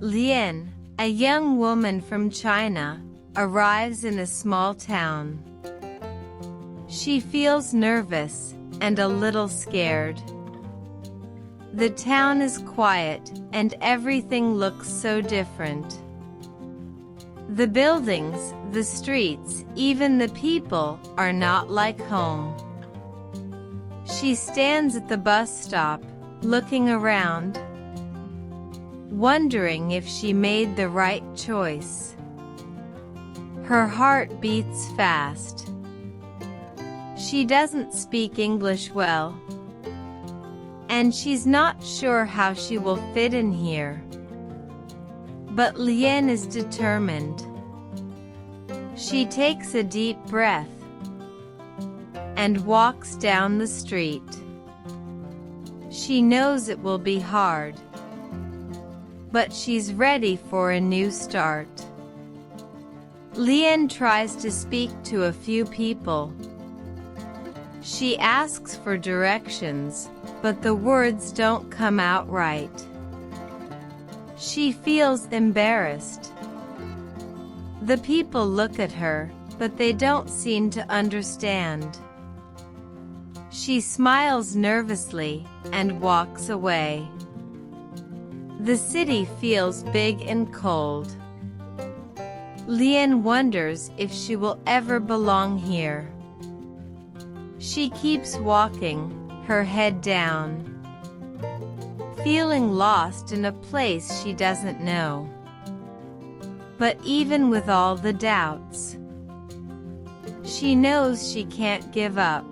Lian, a young woman from China, arrives in a small town. She feels nervous and a little scared. The town is quiet and everything looks so different. The buildings, the streets, even the people are not like home. She stands at the bus stop, looking around, wondering if she made the right choice. Her heart beats fast. She doesn't speak English well, and she's not sure how she will fit in here. But Lian is determined. She takes a deep breath and walks down the street. She knows it will be hard, but she's ready for a new start. Lian tries to speak to a few people. She asks for directions, but the words don't come out right. She feels embarrassed. The people look at her, but they don't seem to understand. She smiles nervously and walks away. The city feels big and cold. Lian wonders if she will ever belong here. She keeps walking, her head down, feeling lost in a place she doesn't know. But even with all the doubts, she knows she can't give up.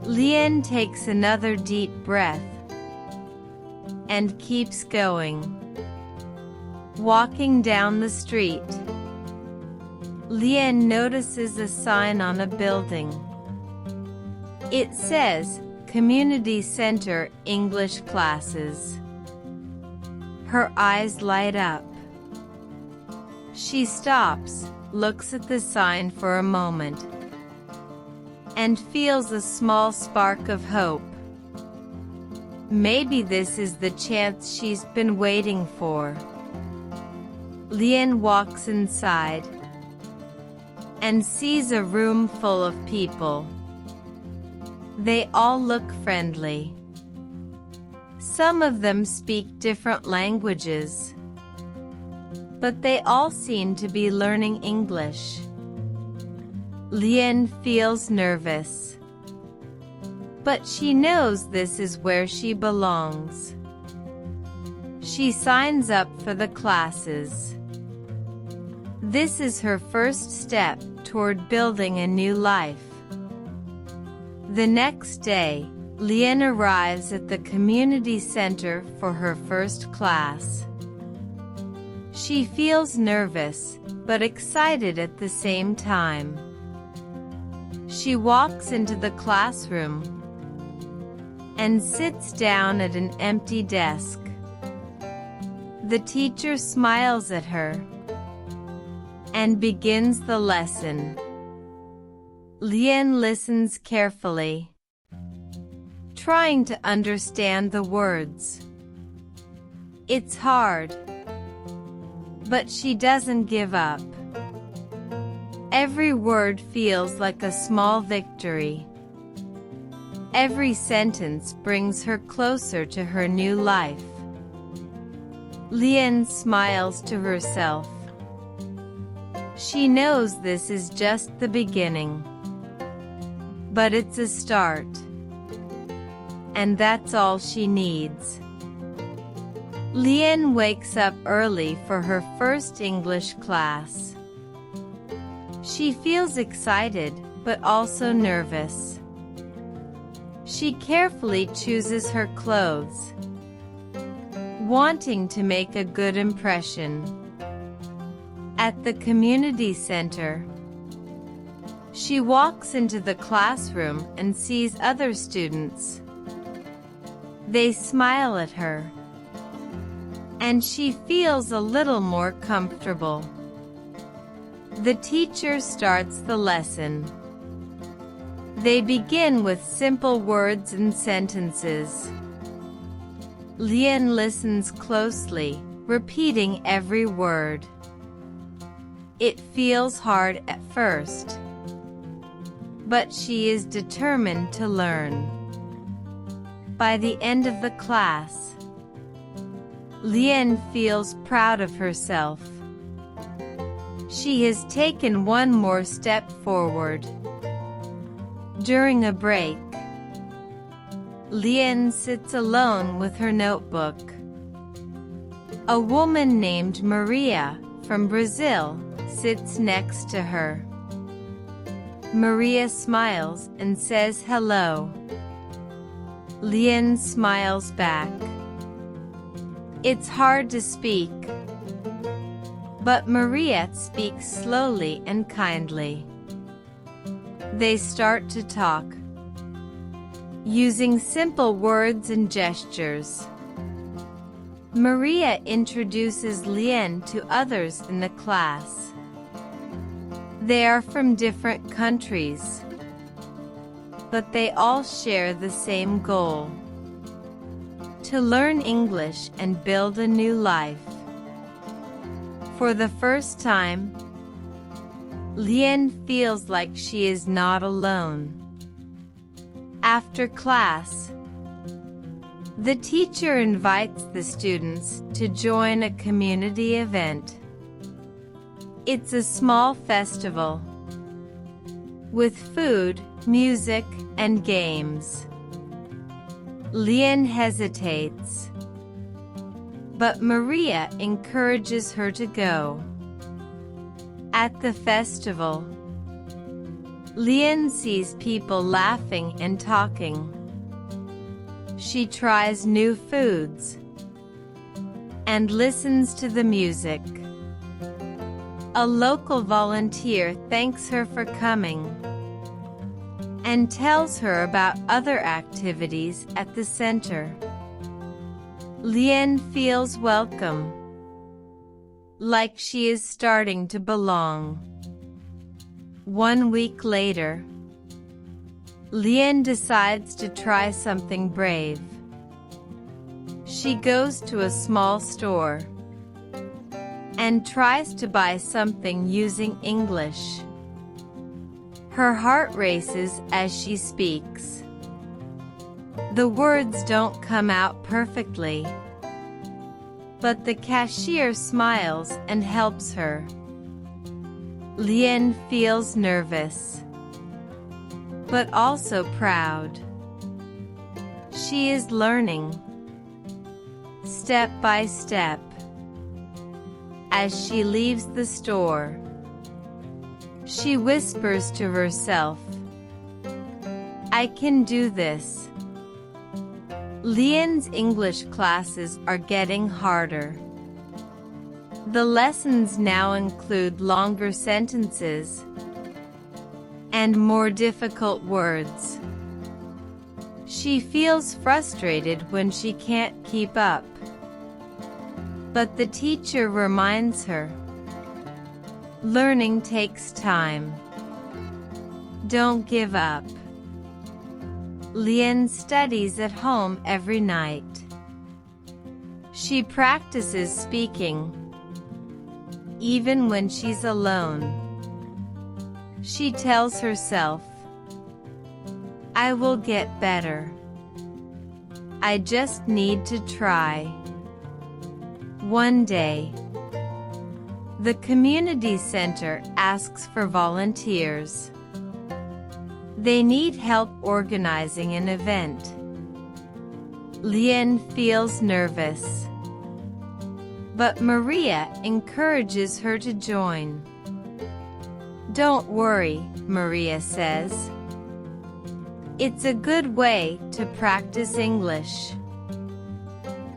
Lian takes another deep breath and keeps going. Walking down the street, Lian notices a sign on a building. It says, Community Center English Classes. Her eyes light up. She stops, looks at the sign for a moment, and feels a small spark of hope. Maybe this is the chance she's been waiting for. Lian walks inside and sees a room full of people. They all look friendly. Some of them speak different languages, but they all seem to be learning English. Lian feels nervous, but she knows this is where she belongs. She signs up for the classes. This is her first step toward building a new life. The next day, Lian arrives at the community center for her first class. She feels nervous, but excited at the same time. She walks into the classroom and sits down at an empty desk. The teacher smiles at her and begins the lesson. Lian listens carefully, trying to understand the words. It's hard, but she doesn't give up. Every word feels like a small victory. Every sentence brings her closer to her new life. Lian smiles to herself. She knows this is just the beginning. But it's a start. And that's all she needs. Lian wakes up early for her first English class. She feels excited, but also nervous. She carefully chooses her clothes, wanting to make a good impression. At the community center, she walks into the classroom and sees other students. They smile at her, and she feels a little more comfortable. The teacher starts the lesson. They begin with simple words and sentences. Lian listens closely, repeating every word. It feels hard at first, but she is determined to learn. By the end of the class, Lian feels proud of herself. She has taken one more step forward. During a break, Lian sits alone with her notebook. A woman named Maria from Brazil sits next to her. Maria smiles and says hello. Lian smiles back. It's hard to speak, but Maria speaks slowly and kindly. They start to talk, using simple words and gestures. Maria introduces Lian to others in the class. They are from different countries, but they all share the same goal: to learn English and build a new life. For the first time, Lian feels like she is not alone. After class, the teacher invites the students to join a community event. It's a small festival with food, music, and games. Lian hesitates, but Maria encourages her to go. At the festival, Lian sees people laughing and talking. She tries new foods and listens to the music. A local volunteer thanks her for coming and tells her about other activities at the center. Lian feels welcome, like she is starting to belong. 1 week later, Lian decides to try something brave. She goes to a small store and tries to buy something using English. Her heart races as she speaks. The words don't come out perfectly, but the cashier smiles and helps her. Lian feels nervous, but also proud. She is learning, step by step. As she leaves the store, she whispers to herself, "I can do this." Lian's English classes are getting harder. The lessons now include longer sentences and more difficult words. She feels frustrated when she can't keep up, but the teacher reminds her, learning takes time. Don't give up. Lian studies at home every night. She practices speaking, even when she's alone. She tells herself, "I will get better. I just need to try." One day, the community center asks for volunteers. They need help organizing an event. Lian feels nervous, but Maria encourages her to join. "Don't worry," Maria says. "It's a good way to practice English."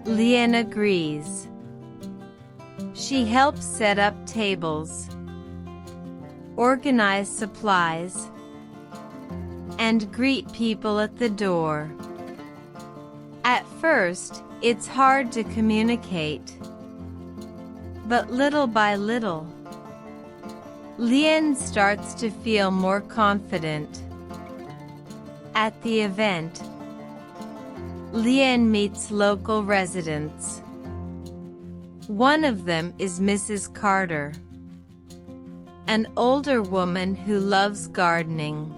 Lian agrees. She helps set up tables, organize supplies, and greet people at the door. At first, it's hard to communicate, but little by little, Lian starts to feel more confident. At the event, Lian meets local residents. One of them is Mrs. Carter, an older woman who loves gardening.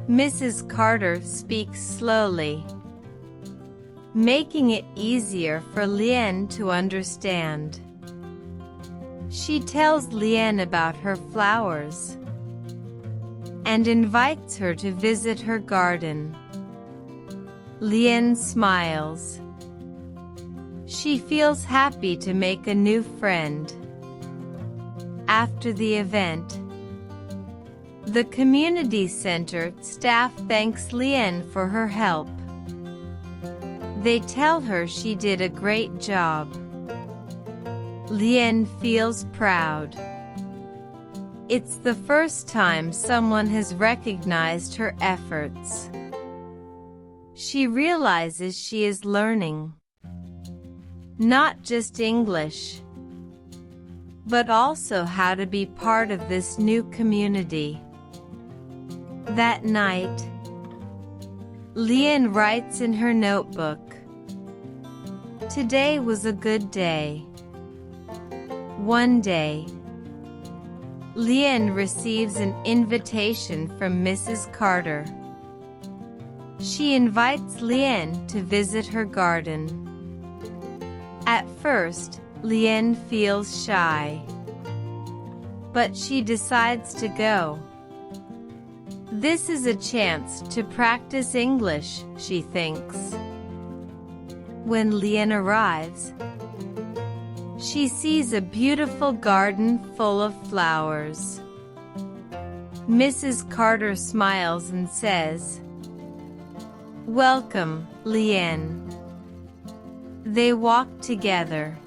Mrs. Carter speaks slowly, making it easier for Lian to understand. She tells Lian about her flowers and invites her to visit her garden. Lian smiles. She feels happy to make a new friend. After the event, the community center staff thanks Lian for her help. They tell her she did a great job. Lian feels proud. It's the first time someone has recognized her efforts. She realizes she is learning not just English, but also how to be part of this new community. That night, Lian writes in her notebook, "Today was a good day." One day, Lian receives an invitation from Mrs. Carter. She invites Lian to visit her garden. At first, Lian feels shy, but she decides to go. This is a chance to practice English, she thinks. When Lian arrives, she sees a beautiful garden full of flowers. Mrs. Carter smiles and says, "Welcome, Lian." They walk together,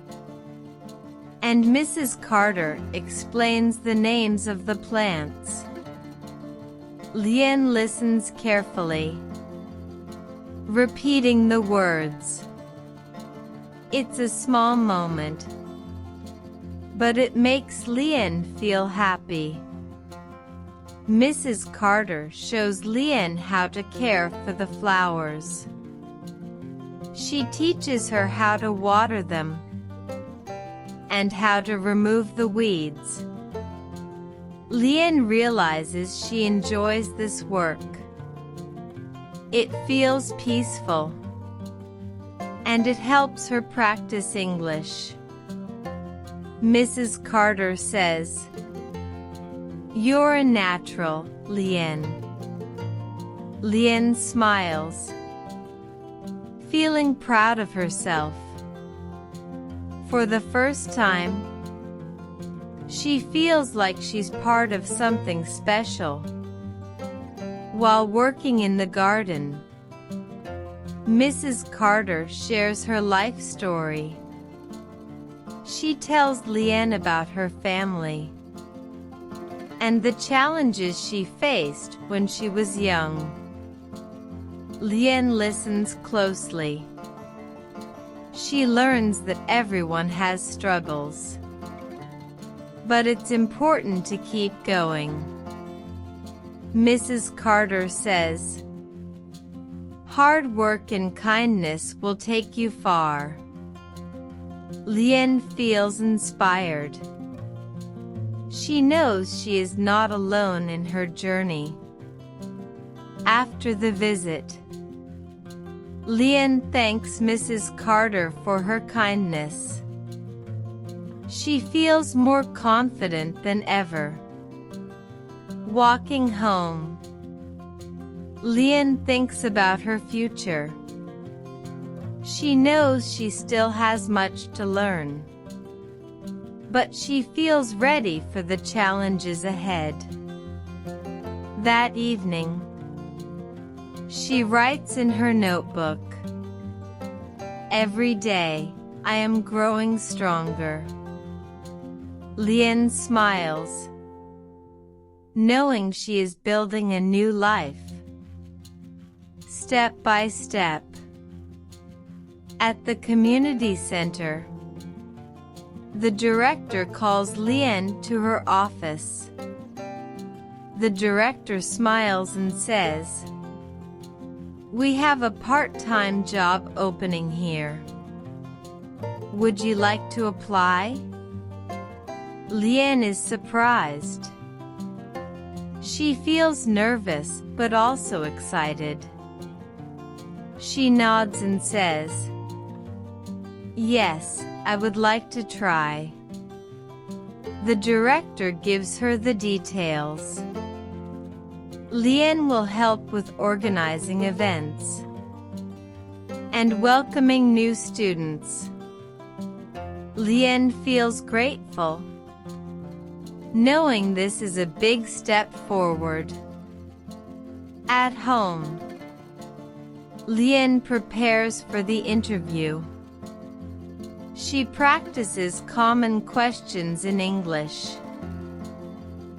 and Mrs. Carter explains the names of the plants. Lian listens carefully, repeating the words. It's a small moment, but it makes Lian feel happy. Mrs. Carter shows Lian how to care for the flowers. She teaches her how to water them and how to remove the weeds. Lian realizes she enjoys this work. It feels peaceful, and it helps her practice English. Mrs. Carter says, "You're a natural, Lian." Lian smiles, feeling proud of herself. For the first time, she feels like she's part of something special. While working in the garden, Mrs. Carter shares her life story. She tells Lian about her family and the challenges she faced when she was young. Lian listens closely. She learns that everyone has struggles, but it's important to keep going. Mrs. Carter says, "Hard work and kindness will take you far." Lian feels inspired. She knows she is not alone in her journey. After the visit, Lian thanks Mrs. Carter for her kindness. She feels more confident than ever. Walking home, Lian thinks about her future. She knows she still has much to learn, but she feels ready for the challenges ahead. That evening, she writes in her notebook, "Every day, I am growing stronger." Lian smiles, knowing she is building a new life. Step by step. At the community center, the director calls Lian to her office. The director smiles and says, "We have a part-time job opening here. Would you like to apply? Lian is surprised. She feels nervous but also excited. She nods and says, "Yes, I would like to try." The director gives her the details. Lian will help with organizing events and welcoming new students. Lian feels grateful, knowing this is a big step forward. At home, Lian prepares for the interview. She practices common questions in English.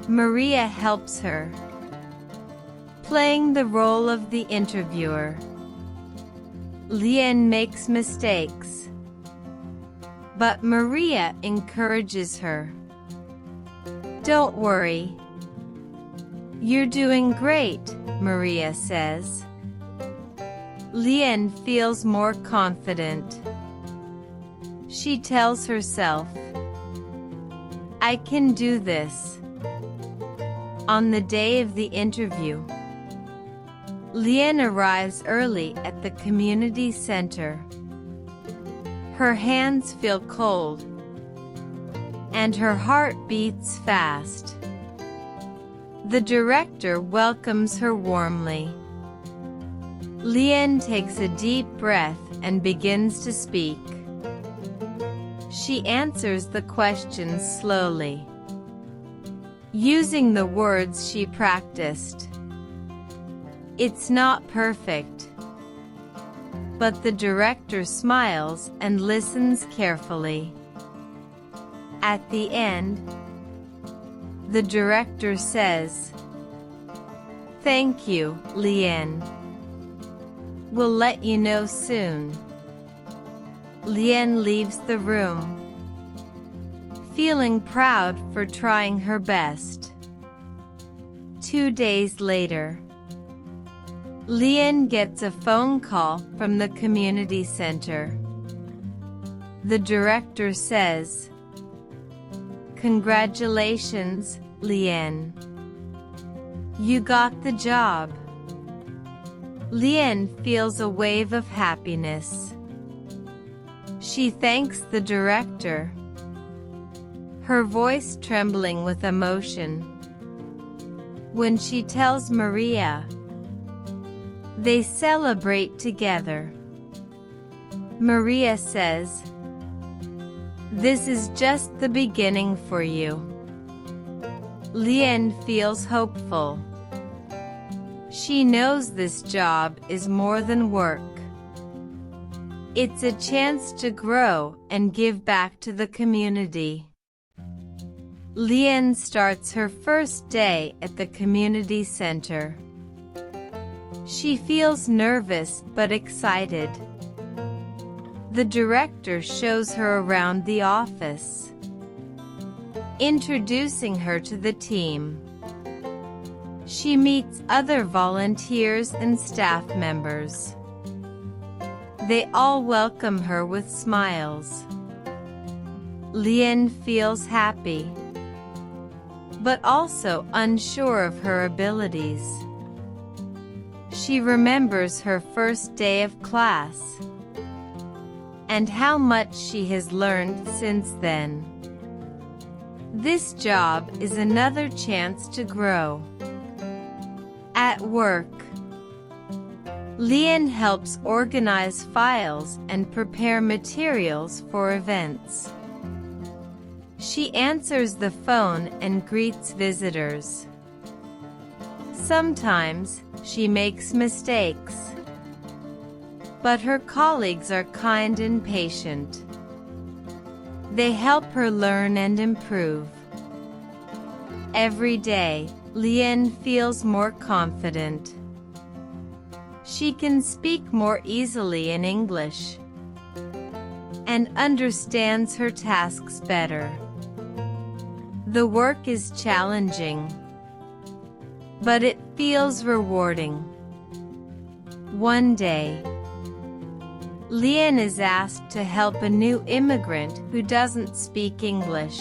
Maria helps her, playing the role of the interviewer. Lian makes mistakes, but Maria encourages her. "Don't worry. You're doing great," Maria says. Lian feels more confident. She tells herself, "I can do this." On the day of the interview, Lian arrives early at the community center. Her hands feel cold, and her heart beats fast. The director welcomes her warmly. Lian takes a deep breath and begins to speak. She answers the questions slowly, using the words she practiced. It's not perfect, but the director smiles and listens carefully. At the end, the director says, "Thank you, Lian. We'll let you know soon." Lian leaves the room, feeling proud for trying her best. 2 days later, Lian gets a phone call from the community center. The director says, "Congratulations, Lian. You got the job." Lian feels a wave of happiness. She thanks the director, her voice trembling with emotion. When she tells Maria, they celebrate together. Maria says, "This is just the beginning for you." Lian feels hopeful. She knows this job is more than work. It's a chance to grow and give back to the community. Lian starts her first day at the community center. She feels nervous but excited. The director shows her around the office, introducing her to the team. She meets other volunteers and staff members. They all welcome her with smiles. Lian feels happy, but also unsure of her abilities. She remembers her first day of class and how much she has learned since then. This job is another chance to grow. At work, Lian helps organize files and prepare materials for events. She answers the phone and greets visitors. Sometimes she makes mistakes, but her colleagues are kind and patient. They help her learn and improve. Every day, Lian feels more confident. She can speak more easily in English and understands her tasks better. The work is challenging, but it feels rewarding. One day, Lian is asked to help a new immigrant who doesn't speak English.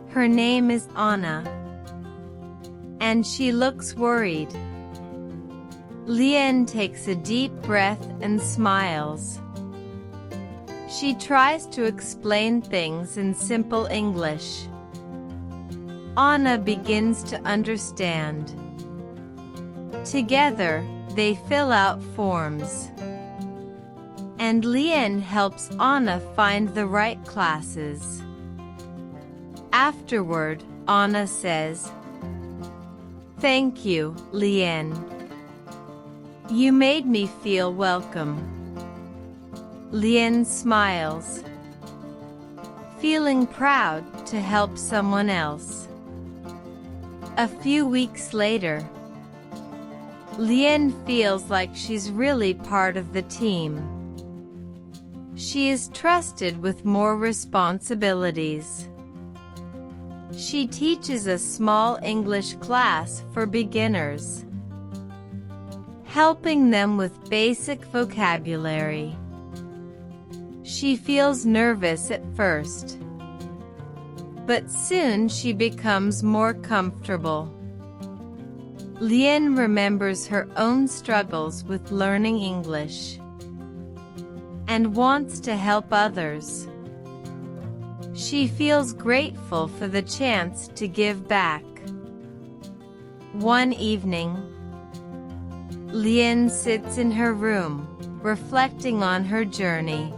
Her name is Anna, and she looks worried. Lian takes a deep breath and smiles. She tries to explain things in simple English. Anna begins to understand. Together, they fill out forms. And Lian helps Anna find the right classes. Afterward, Anna says, "Thank you, Lian. You made me feel welcome." Lian smiles, feeling proud to help someone else. A few weeks later, Lian feels like she's really part of the team. She is trusted with more responsibilities. She teaches a small English class for beginners, helping them with basic vocabulary. She feels nervous at first, but soon she becomes more comfortable. Lian remembers her own struggles with learning English and wants to help others. She feels grateful for the chance to give back. One evening, Lian sits in her room, reflecting on her journey.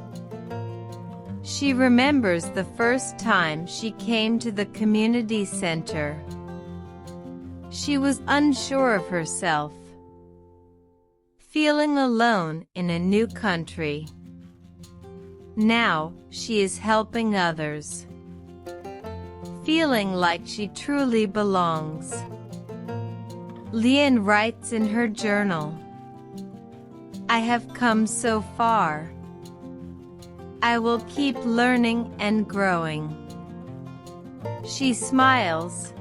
She remembers the first time she came to the community center. She was unsure of herself, feeling alone in a new country. Now, she is helping others, feeling like she truly belongs. Lian writes in her journal, "I have come so far. I will keep learning and growing." She smiles,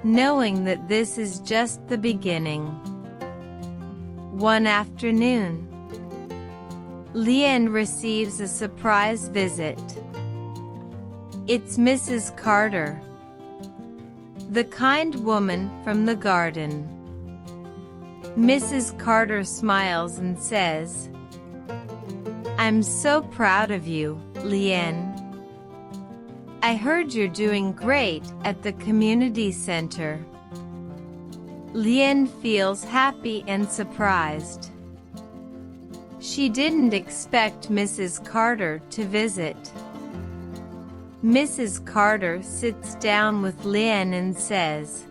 knowing that this is just the beginning. One afternoon, Lian receives a surprise visit. It's Mrs. Carter, the kind woman from the garden. Mrs. Carter smiles and says, "I'm so proud of you, Lian. I heard you're doing great at the community center." Lian feels happy and surprised. She didn't expect Mrs. Carter to visit. Mrs. Carter sits down with Lian and says,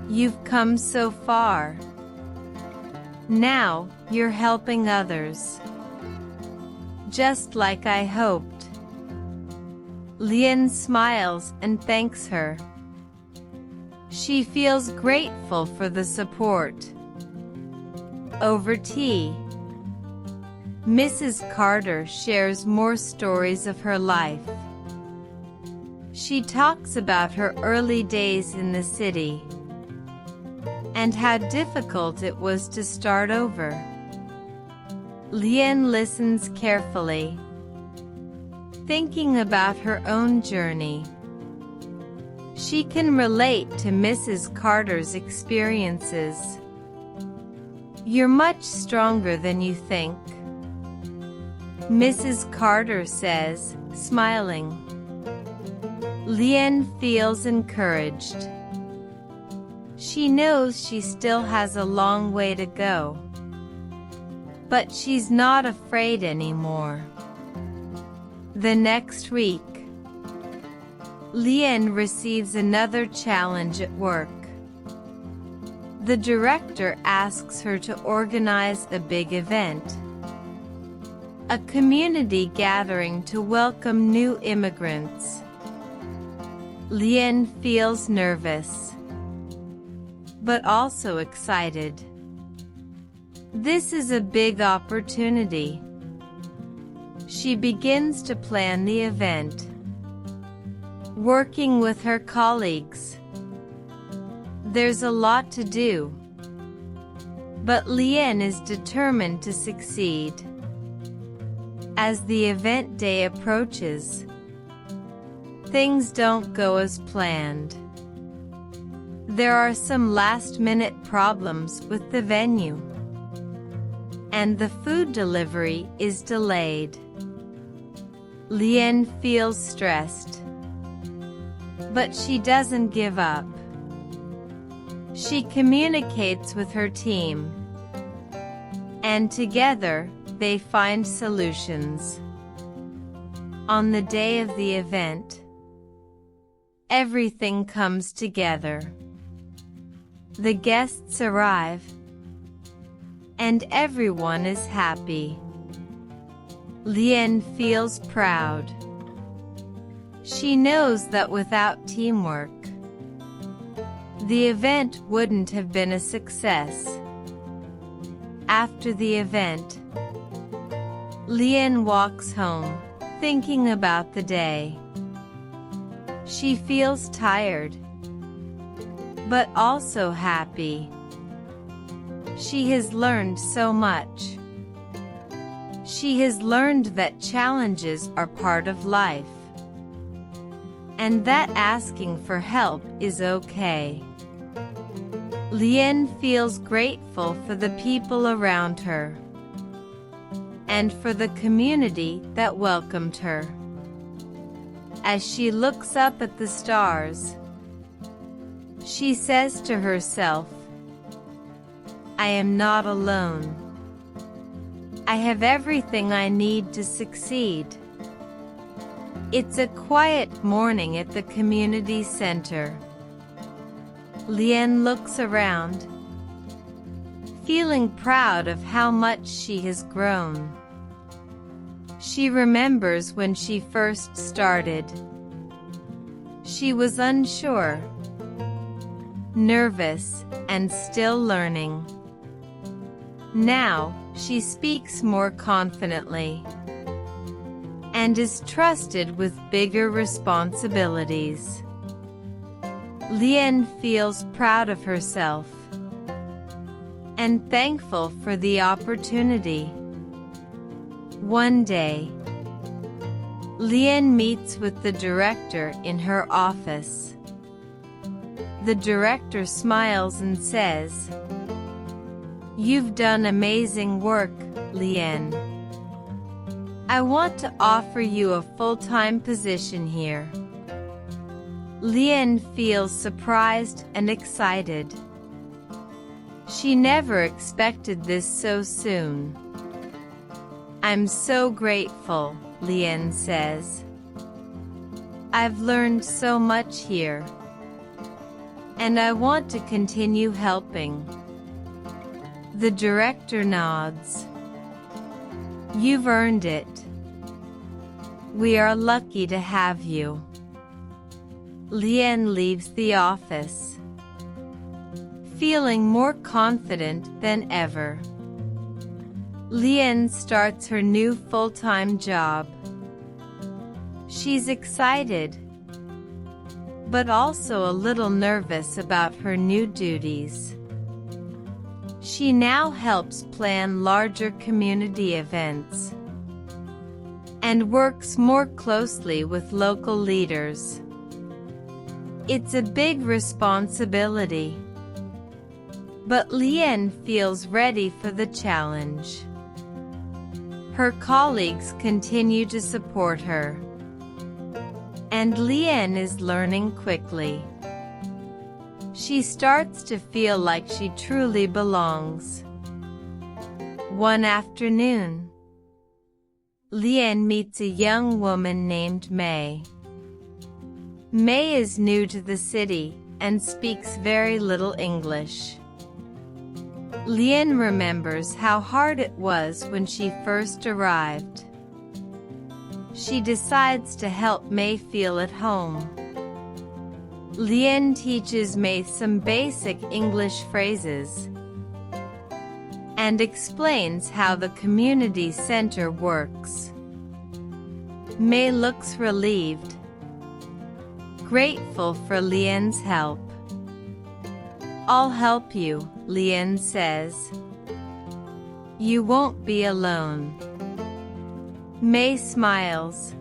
"You've come so far. Now, you're helping others, just like I hoped." Lian smiles and thanks her. She feels grateful for the support. Over tea, Mrs. Carter shares more stories of her life. She talks about her early days in the city and how difficult it was to start over. Lian listens carefully, thinking about her own journey. She can relate to Mrs. Carter's experiences. "You're much stronger than you think," Mrs. Carter says, smiling. Lian feels encouraged. She knows she still has a long way to go, but she's not afraid anymore. The next week, Lian receives another challenge at work. The director asks her to organize a big event, a community gathering to welcome new immigrants. Lian feels nervous, but also excited. This is a big opportunity. She begins to plan the event, working with her colleagues. There's a lot to do. But Lian is determined to succeed. As the event day approaches, things don't go as planned. There are some last-minute problems with the venue, and the food delivery is delayed. Lian feels stressed, but she doesn't give up. She communicates with her team, and together they find solutions. On the day of the event, everything comes together. The guests arrive, and everyone is happy. Lian feels proud. She knows that without teamwork, the event wouldn't have been a success. After the event, Lian walks home, thinking about the day. She feels tired, but also happy. She has learned so much. She has learned that challenges are part of life, and that asking for help is okay. Lian feels grateful for the people around her, and for the community that welcomed her. As she looks up at the stars, she says to herself, "I am not alone. I have everything I need to succeed." It's a quiet morning at the community center. Lian looks around, feeling proud of how much she has grown. She remembers when she first started. She was unsure, nervous, and still learning. Now, she speaks more confidently and is trusted with bigger responsibilities. Lian feels proud of herself and thankful for the opportunity. One day, Lian meets with the director in her office. The director smiles and says, "You've done amazing work, Lian. I want to offer you a full-time position here." Lian feels surprised and excited. She never expected this so soon. "I'm so grateful," Lian says. "I've learned so much here, and I want to continue helping." The director nods. "You've earned it. We are lucky to have you." Lian leaves the office, feeling more confident than ever. Lian starts her new full-time job. She's excited, but also a little nervous about her new duties. She now helps plan larger community events and works more closely with local leaders. It's a big responsibility, but Lian feels ready for the challenge. Her colleagues continue to support her, and Lian is learning quickly. She starts to feel like she truly belongs. One afternoon, Lian meets a young woman named May. May is new to the city and speaks very little English. Lian remembers how hard it was when she first arrived. She decides to help May feel at home. Lian teaches May some basic English phrases and explains how the community center works. May looks relieved, grateful for Lian's help. "I'll help you," Lian says. You won't be alone. May smiles,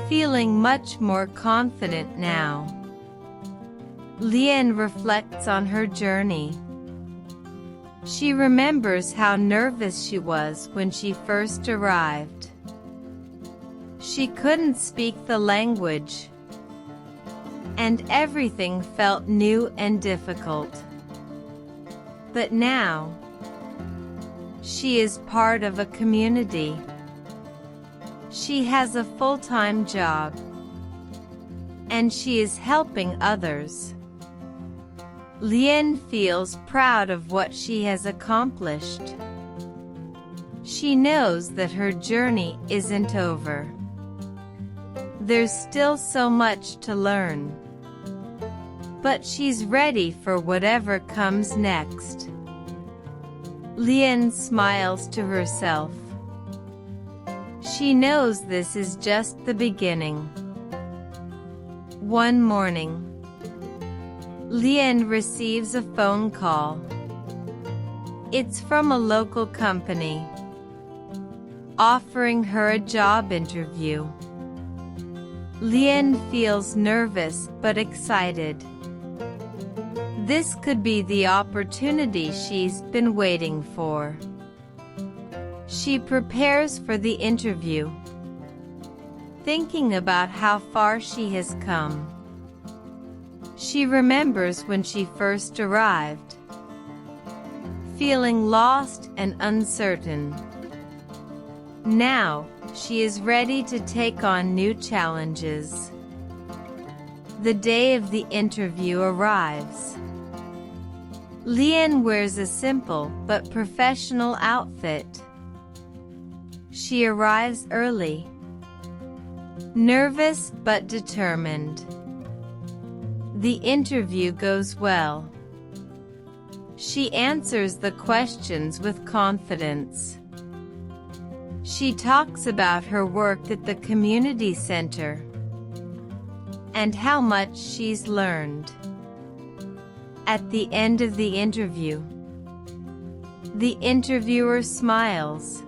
feeling much more confident now. Lian reflects on her journey. She remembers how nervous she was when she first arrived. She couldn't speak the language, and everything felt new and difficult. But now, she is part of a community. She has a full-time job, and she is helping others. Lian feels proud of what she has accomplished. She knows that her journey isn't over. There's still so much to learn. But she's ready for whatever comes next. Lian smiles to herself. She knows this is just the beginning. One morning, Lian receives a phone call. It's from a local company, offering her a job interview. Lian feels nervous but excited. This could be the opportunity she's been waiting for. She prepares for the interview, thinking about how far she has come. She remembers when she first arrived, feeling lost and uncertain. Now, she is ready to take on new challenges. The day of the interview arrives. Lian wears a simple but professional outfit. She arrives early, nervous but determined. The interview goes well. She answers the questions with confidence. She talks about her work at the community center and how much she's learned. At the end of the interview, the interviewer smiles.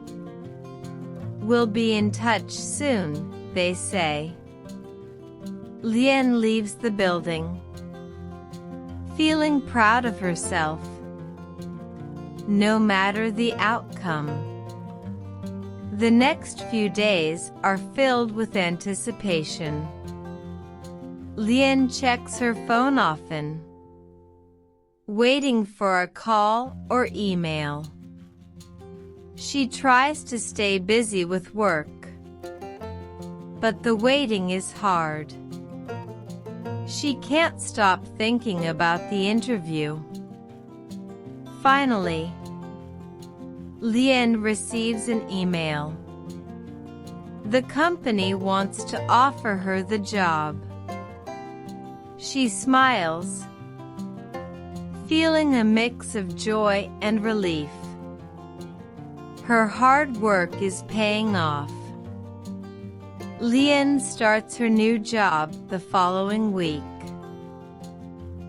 We'll be in touch soon, they say. Lian leaves the building, feeling proud of herself, no matter the outcome. The next few days are filled with anticipation. Lian checks her phone often, waiting for a call or email. She tries to stay busy with work, but the waiting is hard. She can't stop thinking about the interview. Finally, Lian receives an email. The company wants to offer her the job. She smiles, feeling a mix of joy and relief. Her hard work is paying off. Lian starts her new job the following week.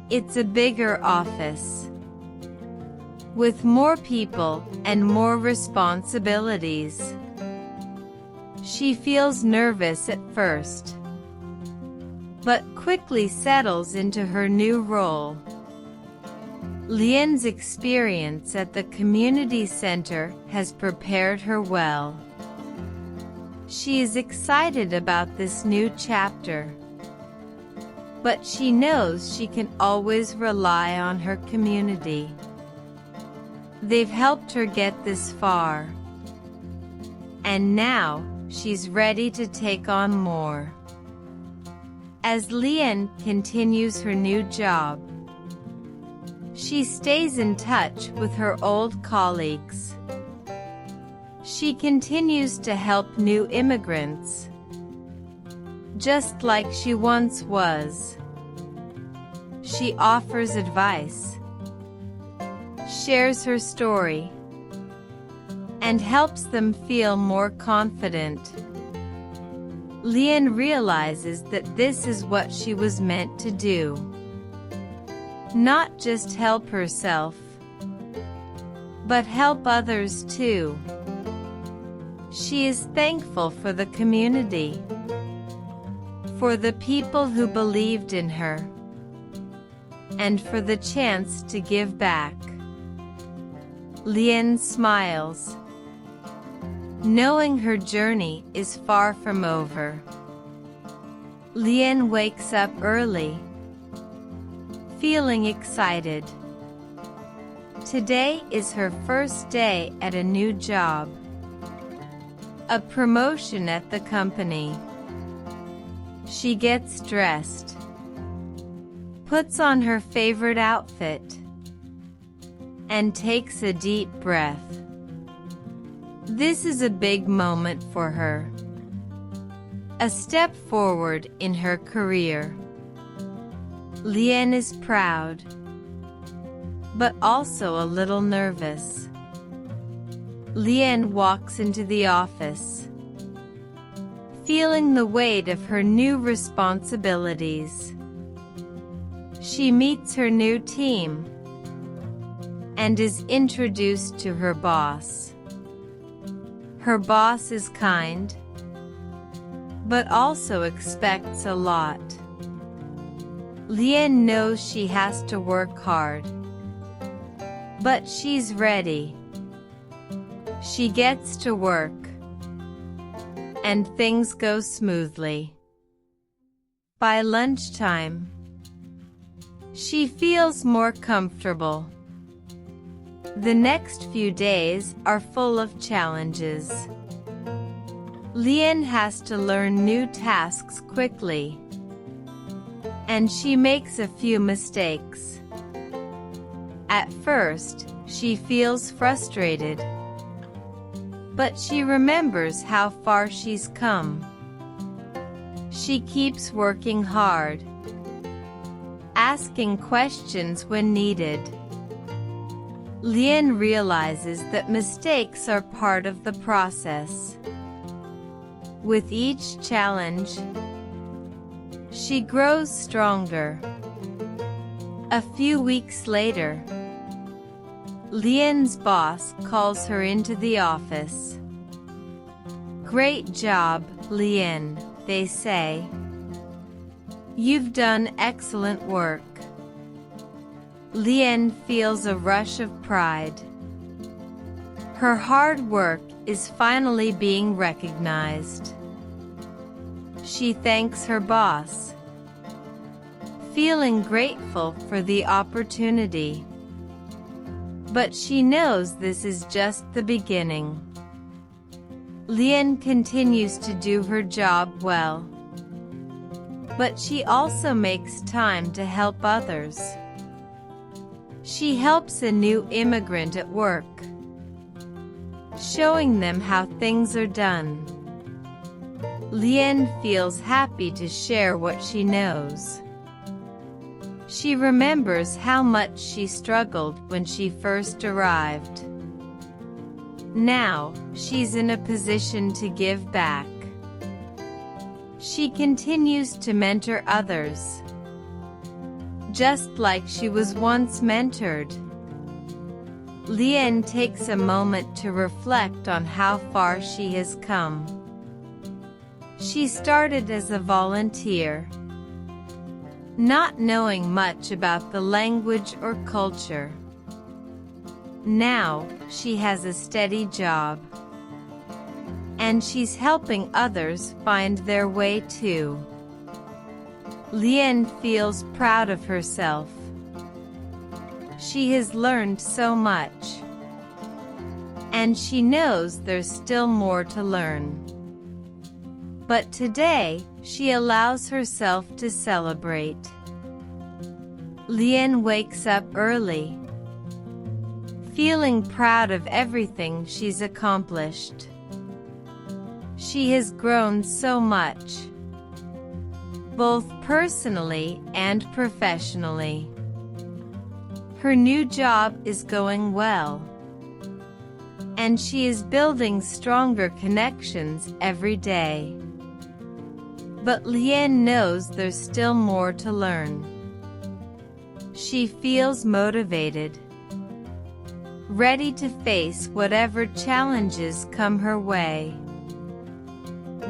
It's a bigger office, with more people and more responsibilities. She feels nervous at first, but quickly settles into her new role. Lian's experience at the community center has prepared her well. She is excited about this new chapter, but she knows she can always rely on her community. They've helped her get this far, and now she's ready to take on more. As Lian continues her new job, she stays in touch with her old colleagues. She continues to help new immigrants, just like she once was. She offers advice, shares her story, and helps them feel more confident. Lian realizes that this is what she was meant to do. Not just help herself, but help others too. She is thankful for the community, for the people who believed in her, and for the chance to give back. Lian smiles, knowing her journey is far from over. Lian wakes up early, feeling excited. Today is her first day at a new job, a promotion at the company. She gets dressed, puts on her favorite outfit, and takes a deep breath. This is a big moment for her, a step forward in her career. Lian is proud, but also a little nervous. Lian walks into the office, feeling the weight of her new responsibilities. She meets her new team and is introduced to her boss. Her boss is kind, but also expects a lot. Lian knows she has to work hard, but she's ready. She gets to work, and things go smoothly. By lunchtime, she feels more comfortable. The next few days are full of challenges. Lian has to learn new tasks quickly, and she makes a few mistakes. At first, she feels frustrated, but she remembers how far she's come. She keeps working hard, asking questions when needed. Lian realizes that mistakes are part of the process. With each challenge, she grows stronger. A few weeks later, Lian's boss calls her into the office. "Great job, Lian," they say. "You've done excellent work." Lian feels a rush of pride. Her hard work is finally being recognized. She thanks her boss, feeling grateful for the opportunity. But she knows this is just the beginning. Lian continues to do her job well, but she also makes time to help others. She helps a new immigrant at work, showing them how things are done. Lian feels happy to share what she knows. She remembers how much she struggled when she first arrived. Now, she's in a position to give back. She continues to mentor others, just like she was once mentored. Lian takes a moment to reflect on how far she has come. She started as a volunteer, not knowing much about the language or culture. Now, she has a steady job, and she's helping others find their way too. Lian feels proud of herself. She has learned so much, and she knows there's still more to learn. But today, she allows herself to celebrate. Lian wakes up early, feeling proud of everything she's accomplished. She has grown so much, both personally and professionally. Her new job is going well, and she is building stronger connections every day. But Lian knows there's still more to learn. She feels motivated, ready to face whatever challenges come her way.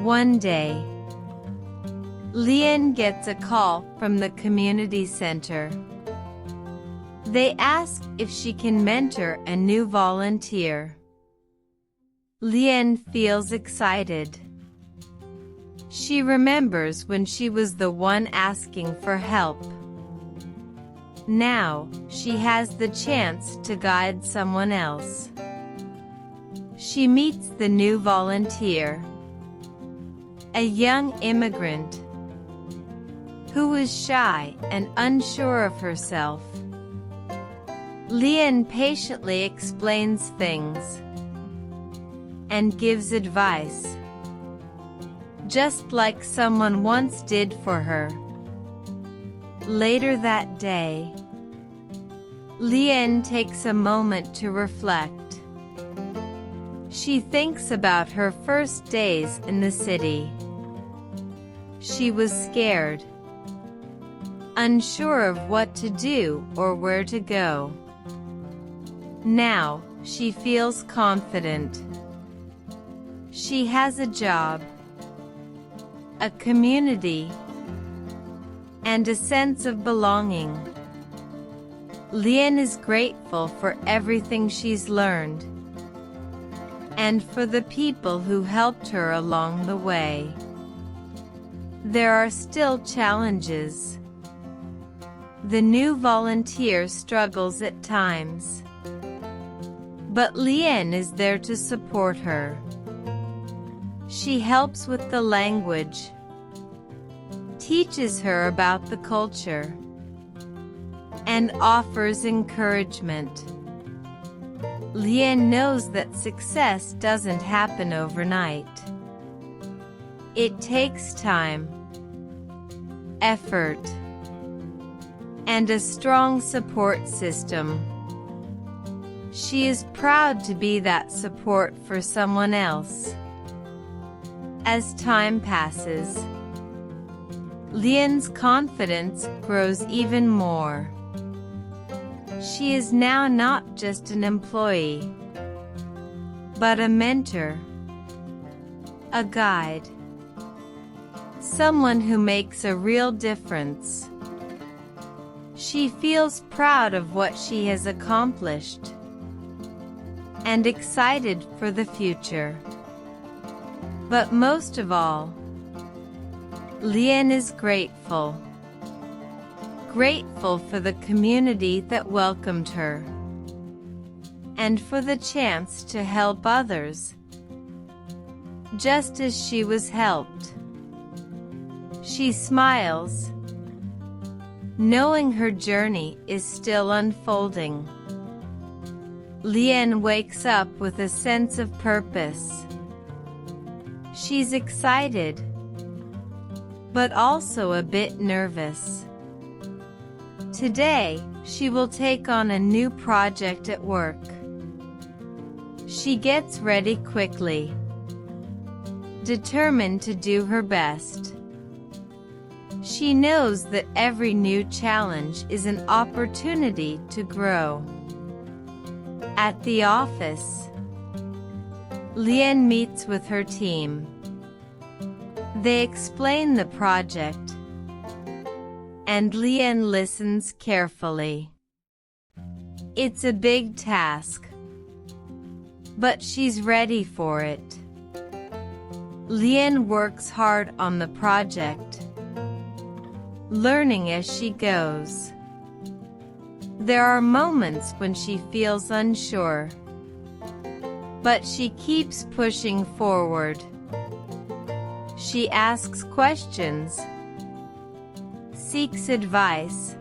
One day, Lian gets a call from the community center. They ask if she can mentor a new volunteer. Lian feels excited. She remembers when she was the one asking for help. Now, she has the chance to guide someone else. She meets the new volunteer, a young immigrant who was shy and unsure of herself. Lian patiently explains things and gives advice, just like someone once did for her. Later that day, Lian takes a moment to reflect. She thinks about her first days in the city. She was scared, unsure of what to do or where to go. Now, she feels confident. She has a job, a community, and a sense of belonging. Lian is grateful for everything she's learned and for the people who helped her along the way. There are still challenges. The new volunteer struggles at times, but Lian is there to support her. She helps with the language, teaches her about the culture, and offers encouragement. Lian knows that success doesn't happen overnight. It takes time, effort, and a strong support system. She is proud to be that support for someone else. As time passes, Lian's confidence grows even more. She is now not just an employee, but a mentor, a guide, someone who makes a real difference. She feels proud of what she has accomplished and excited for the future. But most of all, Lian is grateful. Grateful for the community that welcomed her, and for the chance to help others, just as she was helped. She smiles, knowing her journey is still unfolding. Lian wakes up with a sense of purpose. She's excited, but also a bit nervous. Today, she will take on a new project at work. She gets ready quickly, determined to do her best. She knows that every new challenge is an opportunity to grow. At the office, Lian meets with her team. They explain the project, and Lian listens carefully. It's a big task, but she's ready for it. Lian works hard on the project, learning as she goes. There are moments when she feels unsure, but she keeps pushing forward. She asks questions, seeks advice,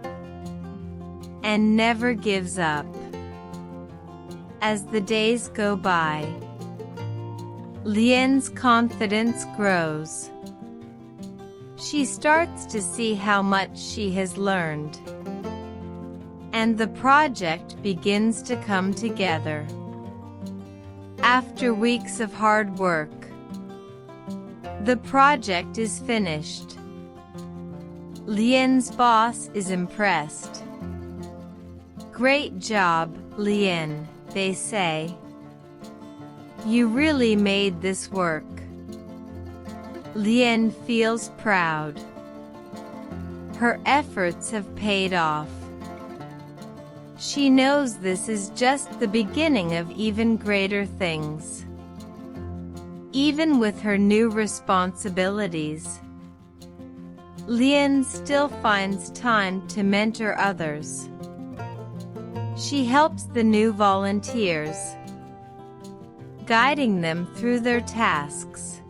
and never gives up. As the days go by, Lian's confidence grows. She starts to see how much she has learned, and the project begins to come together. After weeks of hard work, the project is finished. Lian's boss is impressed. "Great job, Lian," they say. You really made this work. Lian feels proud. Her efforts have paid off. She knows this is just the beginning of even greater things. Even with her new responsibilities, Lian still finds time to mentor others. She helps the new volunteers, guiding them through their tasks.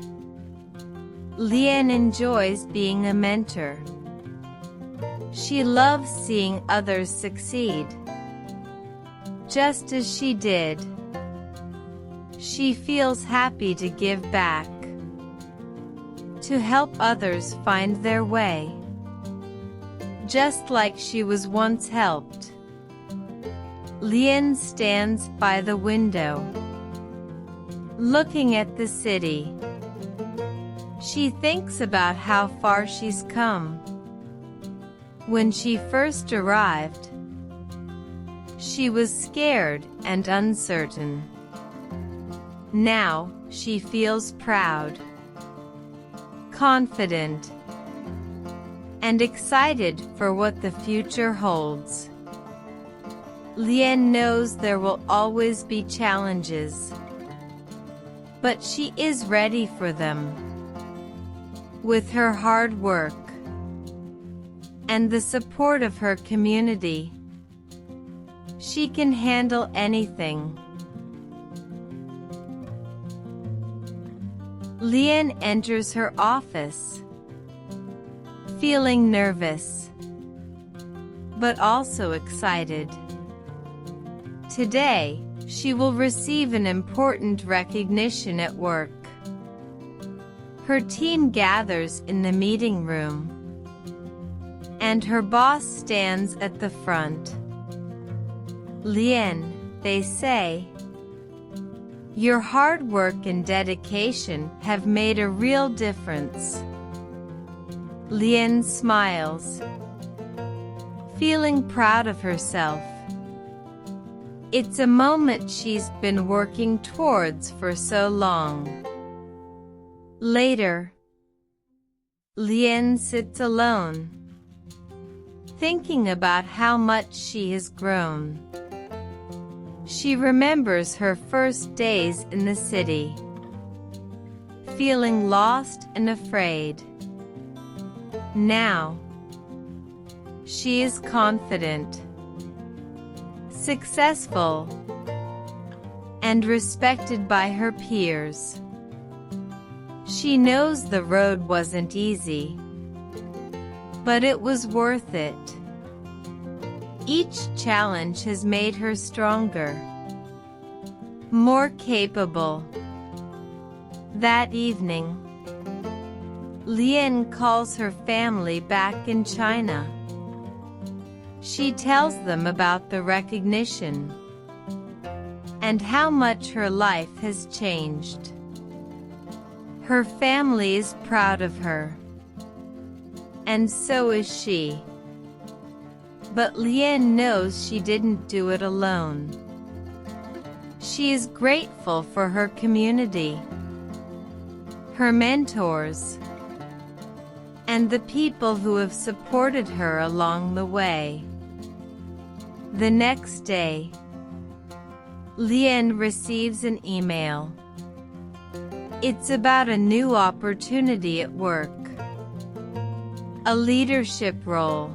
Lian enjoys being a mentor. She loves seeing others succeed, just as she did. She feels happy to give back, to help others find their way, just like she was once helped. Lian stands by the window, looking at the city. She thinks about how far she's come. When she first arrived, she was scared and uncertain. Now, she feels proud, confident, and excited for what the future holds. Lian knows there will always be challenges, but she is ready for them. With her hard work and the support of her community, she can handle anything. Lian enters her office, feeling nervous, but also excited. Today, she will receive an important recognition at work. Her team gathers in the meeting room, and her boss stands at the front. Lian, they say, your hard work and dedication have made a real difference. Lian smiles, feeling proud of herself. It's a moment she's been working towards for so long. Later, Lian sits alone, thinking about how much she has grown. She remembers her first days in the city, feeling lost and afraid. Now, she is confident, successful, and respected by her peers. She knows the road wasn't easy, but it was worth it. Each challenge has made her stronger, more capable. That evening, Lian calls her family back in China. She tells them about the recognition and how much her life has changed. Her family is proud of her, and so is she. But Lian knows she didn't do it alone. She is grateful for her community, her mentors, and the people who have supported her along the way. The next day, Lian receives an email. It's about a new opportunity at work, a leadership role.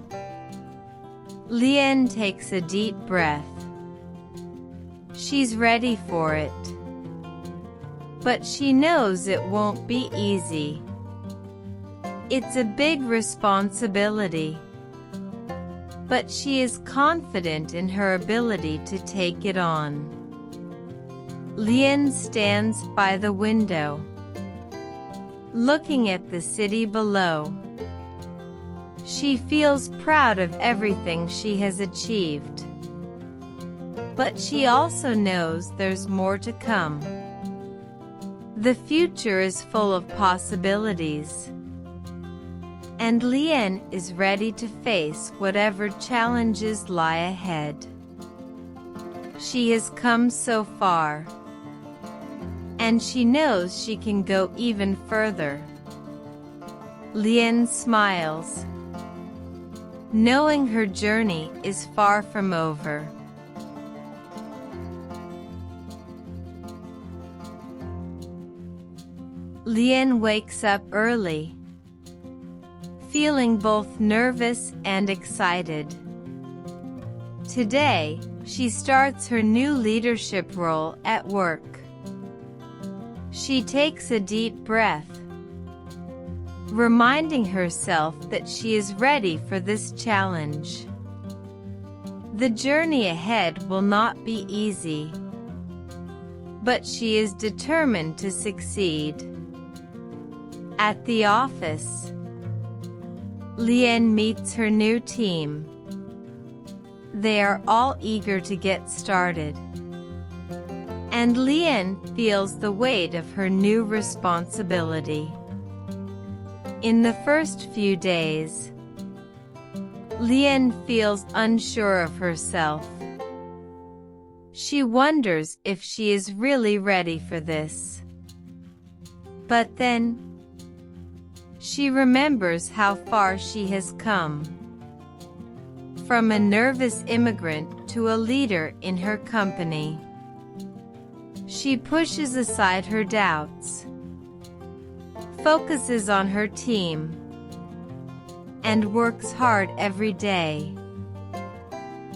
Lian takes a deep breath. She's ready for it, but she knows it won't be easy. It's a big responsibility, but she is confident in her ability to take it on. Lian stands by the window, looking at the city below. She feels proud of everything she has achieved, but she also knows there's more to come. The future is full of possibilities, and Lian is ready to face whatever challenges lie ahead. She has come so far, and she knows she can go even further. Lian smiles, knowing her journey is far from over. Lian wakes up early, feeling both nervous and excited. Today, she starts her new leadership role at work. She takes a deep breath, reminding herself that she is ready for this challenge. The journey ahead will not be easy, but she is determined to succeed. At the office, Lian meets her new team. They are all eager to get started, and Lian feels the weight of her new responsibility. In the first few days, Lian feels unsure of herself. She wonders if she is really ready for this. But then, she remembers how far she has come. From a nervous immigrant to a leader in her company. She pushes aside her doubts, focuses on her team, and works hard every day.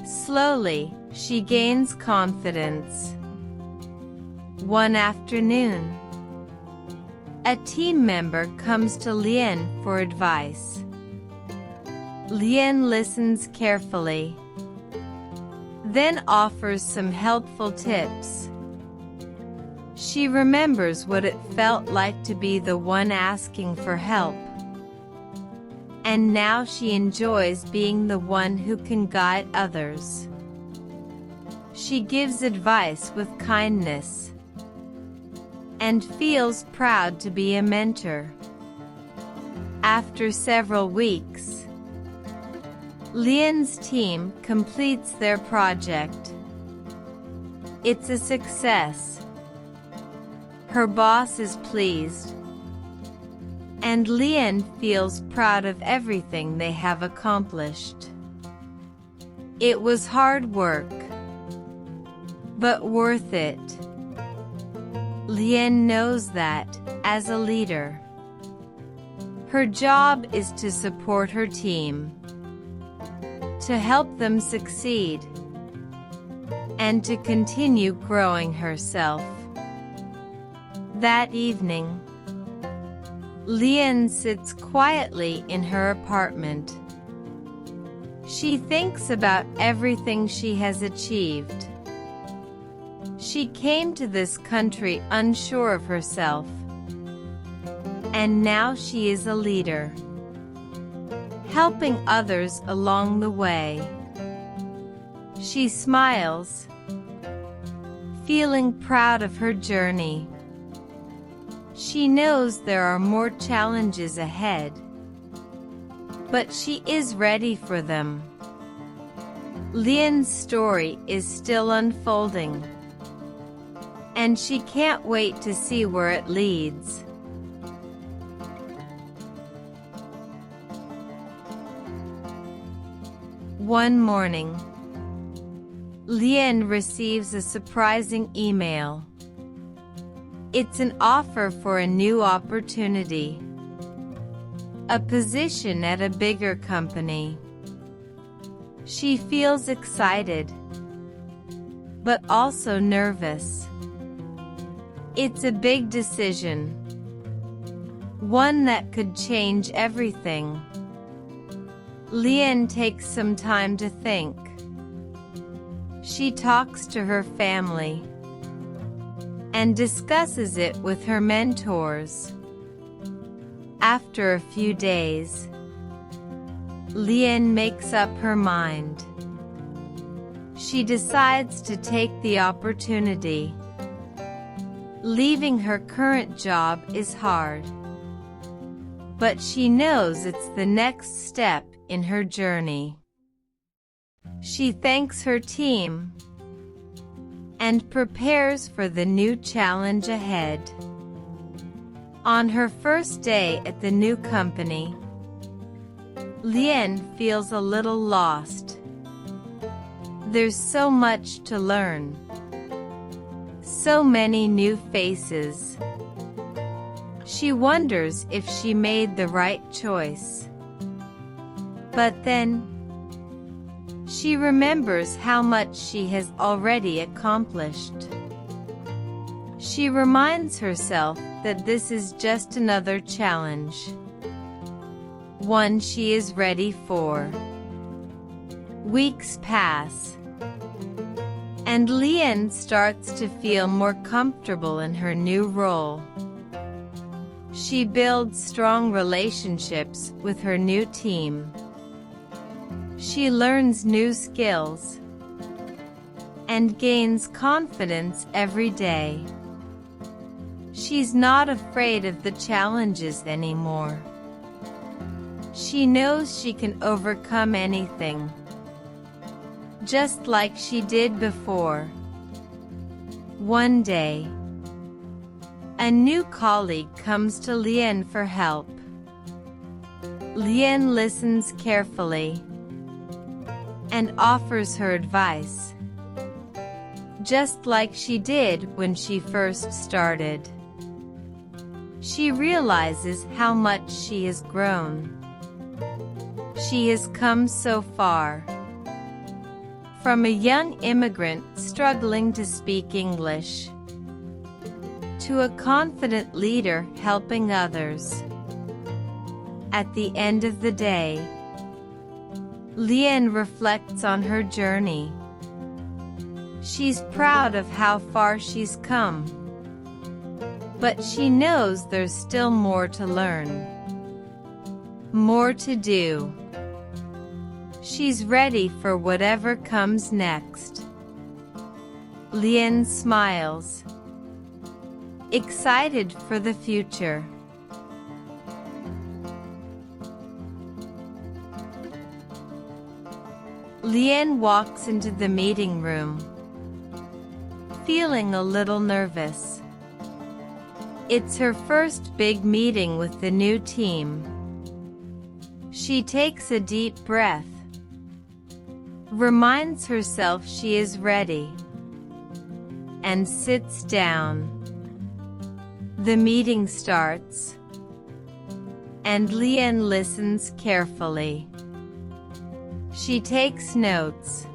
Slowly, she gains confidence. One afternoon, a team member comes to Lian for advice. Lian listens carefully, then offers some helpful tips. She remembers what it felt like to be the one asking for help. And now she enjoys being the one who can guide others. She gives advice with kindness and feels proud to be a mentor. After several weeks, Lian's team completes their project. It's a success. Her boss is pleased, and Lian feels proud of everything they have accomplished. It was hard work, but worth it. Lian knows that, as a leader, her job is to support her team, to help them succeed, and to continue growing herself. That evening, Lian sits quietly in her apartment. She thinks about everything she has achieved. She came to this country unsure of herself, and now she is a leader, helping others along the way. She smiles, feeling proud of her journey. She knows there are more challenges ahead, but she is ready for them. Lian's story is still unfolding, and she can't wait to see where it leads. One morning, Lian receives a surprising email. It's an offer for a new opportunity, a position at a bigger company. She feels excited, but also nervous. It's a big decision, one that could change everything. Lian takes some time to think. She talks to her family and discusses it with her mentors. After a few days, Lian makes up her mind. She decides to take the opportunity. Leaving her current job is hard, but she knows it's the next step in her journey. She thanks her team, and prepares for the new challenge ahead. On her first day at the new company, Lian feels a little lost. There's so much to learn. So many new faces. She wonders if she made the right choice. But then, she remembers how much she has already accomplished. She reminds herself that this is just another challenge. One she is ready for. Weeks pass, and Lian starts to feel more comfortable in her new role. She builds strong relationships with her new team. She learns new skills and gains confidence every day. She's not afraid of the challenges anymore. She knows she can overcome anything, just like she did before. One day, a new colleague comes to Lian for help. Lian listens carefully and offers her advice, just like she did when she first started. She realizes how much she has grown. She has come so far. From a young immigrant struggling to speak English, to a confident leader helping others. At the end of the day, Lian reflects on her journey. She's proud of how far she's come, but she knows there's still more to learn, more to do. She's ready for whatever comes next. Lian smiles, excited for the future. Lian walks into the meeting room, feeling a little nervous. It's her first big meeting with the new team. She takes a deep breath, reminds herself she is ready, and sits down. The meeting starts, and Lian listens carefully. She takes notes,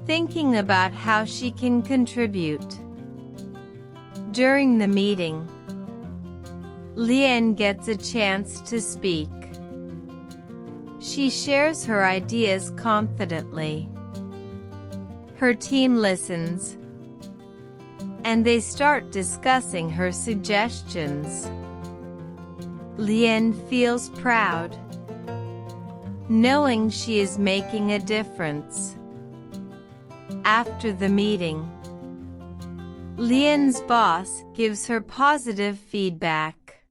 thinking about how she can contribute. During the meeting, Lian gets a chance to speak. She shares her ideas confidently. Her team listens, and they start discussing her suggestions. Lian feels proud, knowing she is making a difference. After the meeting, Lian's boss gives her positive feedback.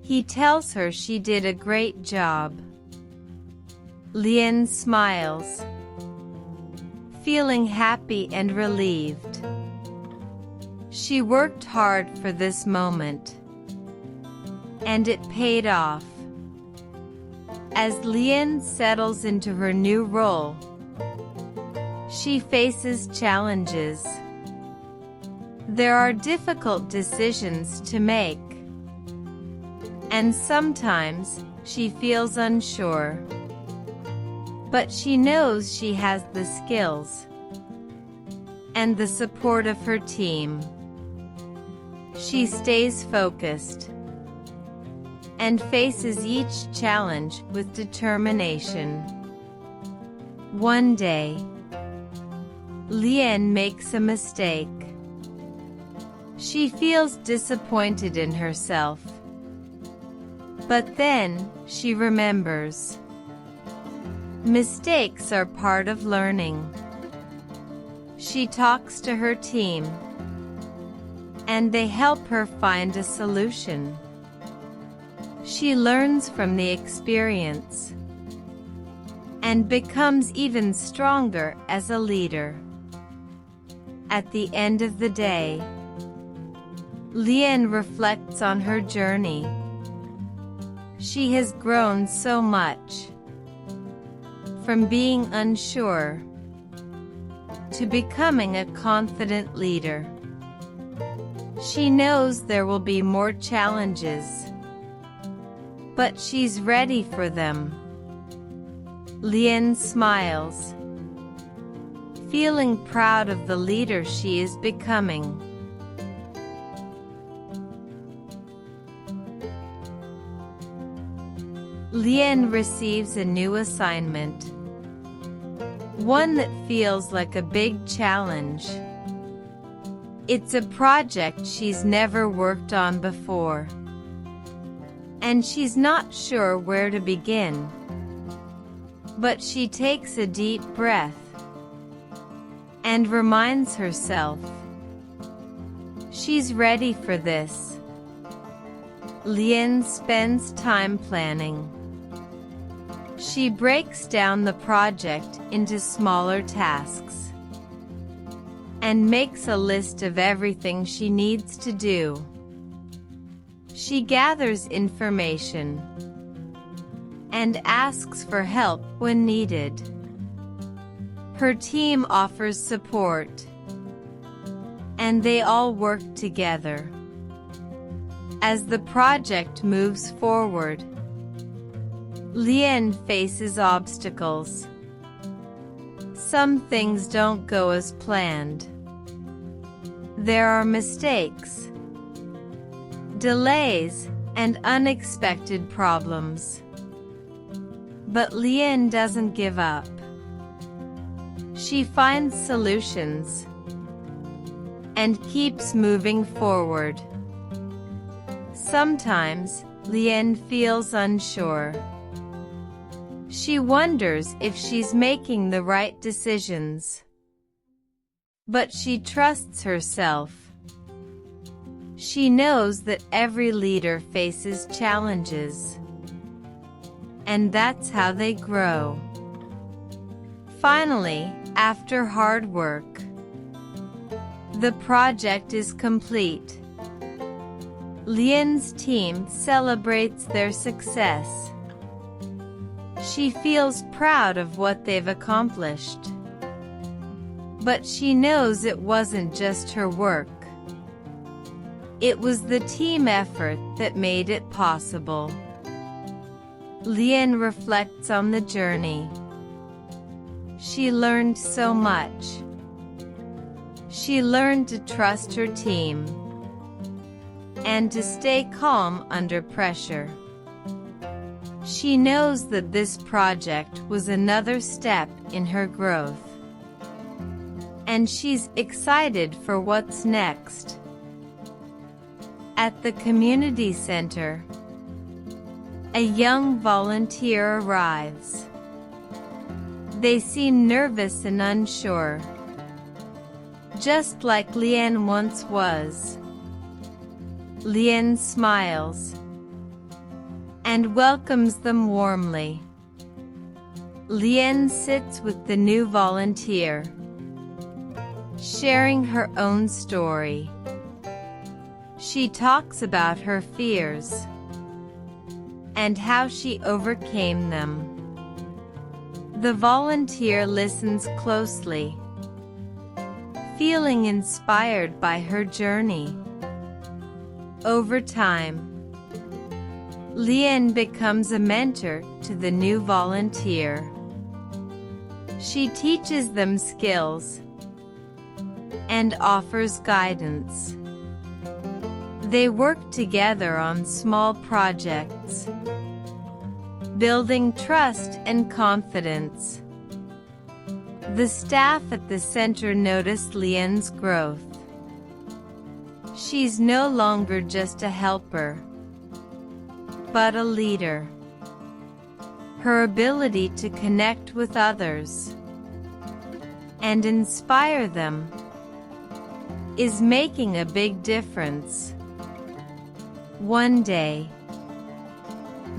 He tells her she did a great job. Lian smiles, feeling happy and relieved. She worked hard for this moment, and it paid off. As Lian settles into her new role, she faces challenges. There are difficult decisions to make, and sometimes she feels unsure. But she knows she has the skills and the support of her team. She stays focused and faces each challenge with determination. One day, Lian makes a mistake. She feels disappointed in herself. But then, she remembers. Mistakes are part of learning. She talks to her team, and they help her find a solution. She learns from the experience and becomes even stronger as a leader. At the end of the day, Lian reflects on her journey. She has grown so much, from being unsure to becoming a confident leader. She knows there will be more challenges, but she's ready for them. Lian smiles, feeling proud of the leader she is becoming. Lian receives a new assignment, one that feels like a big challenge. It's a project she's never worked on before, and she's not sure where to begin. But she takes a deep breath and reminds herself she's ready for this. Lian spends time planning. She breaks down the project into smaller tasks and makes a list of everything she needs to do. She gathers information and asks for help when needed. Her team offers support, and they all work together. As the project moves forward, Lian faces obstacles. Some things don't go as planned. There are mistakes, delays, and unexpected problems. But Lian doesn't give up. She finds solutions and keeps moving forward. Sometimes, Lian feels unsure. She wonders if she's making the right decisions. But she trusts herself. She knows that every leader faces challenges, and that's how they grow. Finally, after hard work, the project is complete. Lian's team celebrates their success. She feels proud of what they've accomplished. But she knows it wasn't just her work. It was the team effort that made it possible. Lian reflects on the journey. She learned so much. She learned to trust her team and to stay calm under pressure. She knows that this project was another step in her growth, and she's excited for what's next. At the community center, a young volunteer arrives. They seem nervous and unsure, just like Lian once was. Lian smiles and welcomes them warmly. Lian sits with the new volunteer, sharing her own story. She talks about her fears and how she overcame them. The volunteer listens closely, feeling inspired by her journey. Over time, Lian becomes a mentor to the new volunteer. She teaches them skills and offers guidance. They work together on small projects, building trust and confidence. The staff at the center notice Lian's growth. She's no longer just a helper, but a leader. Her ability to connect with others and inspire them is making a big difference. One day,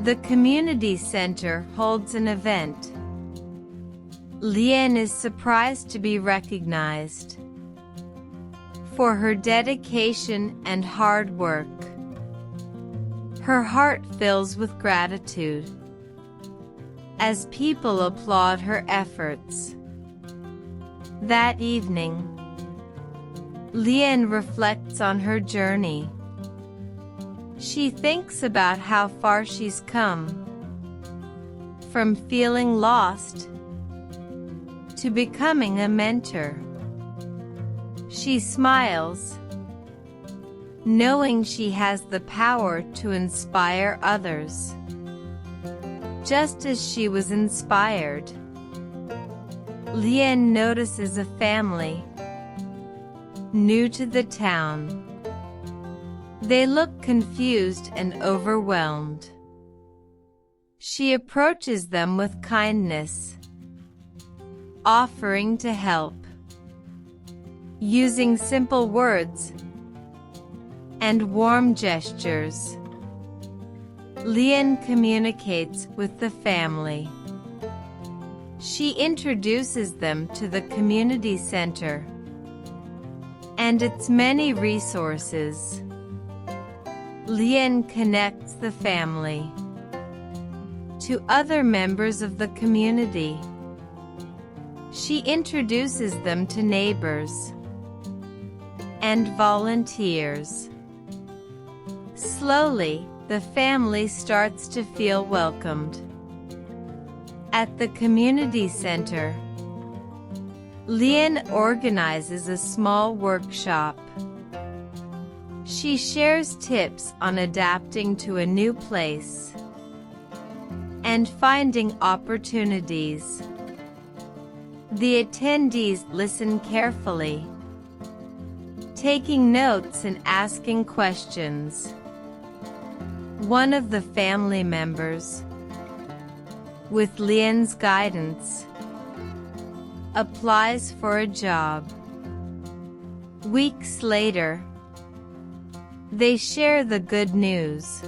the community center holds an event. Lian is surprised to be recognized. for her dedication and hard work. Her heart fills with gratitude as people applaud her efforts. That evening, Lian reflects on her journey. She thinks about how far she's come, from feeling lost to becoming a mentor. She smiles, knowing she has the power to inspire others, just as she was inspired. Lian notices a family new to the town. They look confused and overwhelmed. She approaches them with kindness, offering to help. Using simple words and warm gestures, Lian communicates with the family. She introduces them to the community center and its many resources. Lian connects the family to other members of the community. She introduces them to neighbors and volunteers. Slowly, the family starts to feel welcomed. At the community center, Lian organizes a small workshop. She shares tips on adapting to a new place and finding opportunities. The attendees listen carefully, taking notes and asking questions. One of the family members, with Lian's guidance, applies for a job. Weeks later, they share the good news.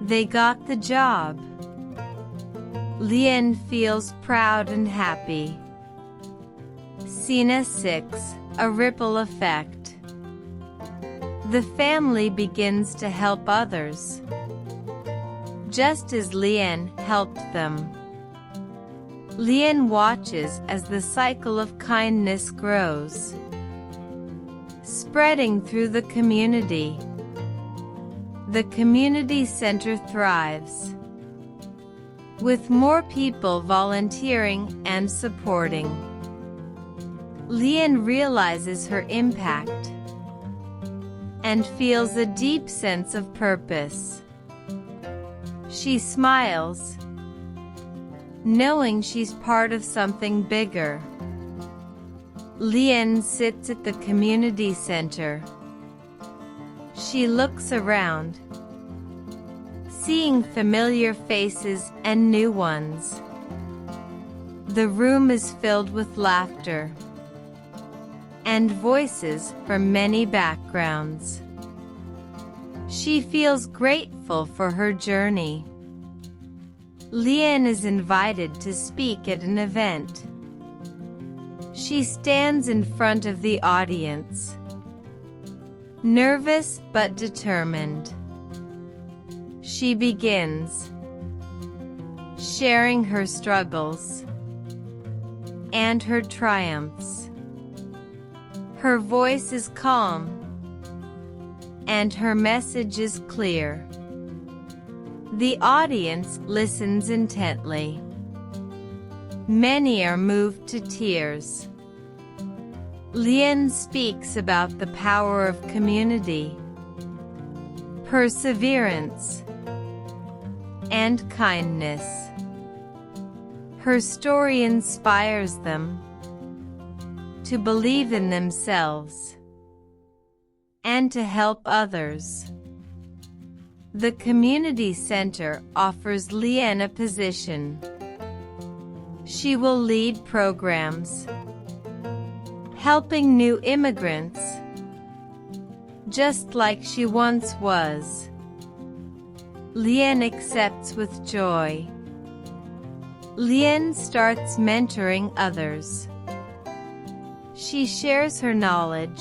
They got the job. Lian feels proud and happy. Scene 6, a ripple effect. The family begins to help others, just as Lian helped them. Lian watches as the cycle of kindness grows, spreading through the community. The community center thrives, with more people volunteering and supporting. Lian realizes her impact and feels a deep sense of purpose. She smiles, knowing she's part of something bigger. Lian sits at the community center. She looks around, seeing familiar faces and new ones. The room is filled with laughter and voices from many backgrounds. She feels grateful for her journey. Lian is invited to speak at an event. She stands in front of the audience, nervous but determined. She begins, sharing her struggles and her triumphs. Her voice is calm, and her message is clear. The audience listens intently. Many are moved to tears. Lian speaks about the power of community, perseverance, and kindness. Her story inspires them to believe in themselves and to help others. The community center offers Lian a position. She will lead programs, helping new immigrants, just like she once was. Lian accepts with joy. Lian starts mentoring others. She shares her knowledge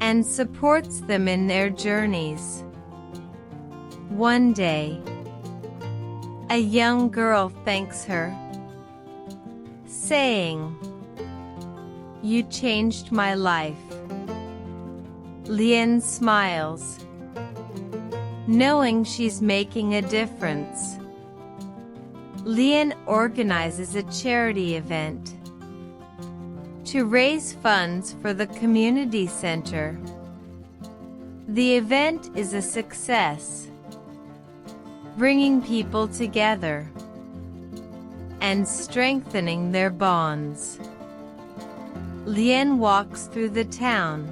and supports them in their journeys. One day, a young girl thanks her, saying, "You changed my life." Lian smiles, knowing she's making a difference. Lian organizes a charity event to raise funds for the community center. The event is a success, bringing people together and strengthening their bonds. Lian walks through the town,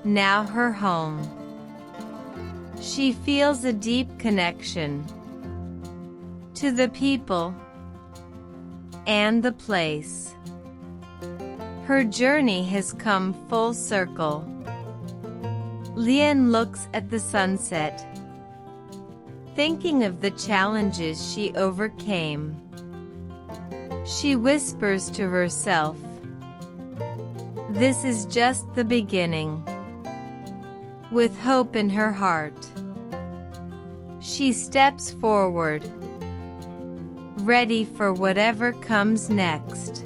now her home. She feels a deep connection to the people and the place. Her journey has come full circle. Lian looks at the sunset, thinking of the challenges she overcame. She whispers to herself, "This is just the beginning." With hope in her heart, she steps forward, ready for whatever comes next.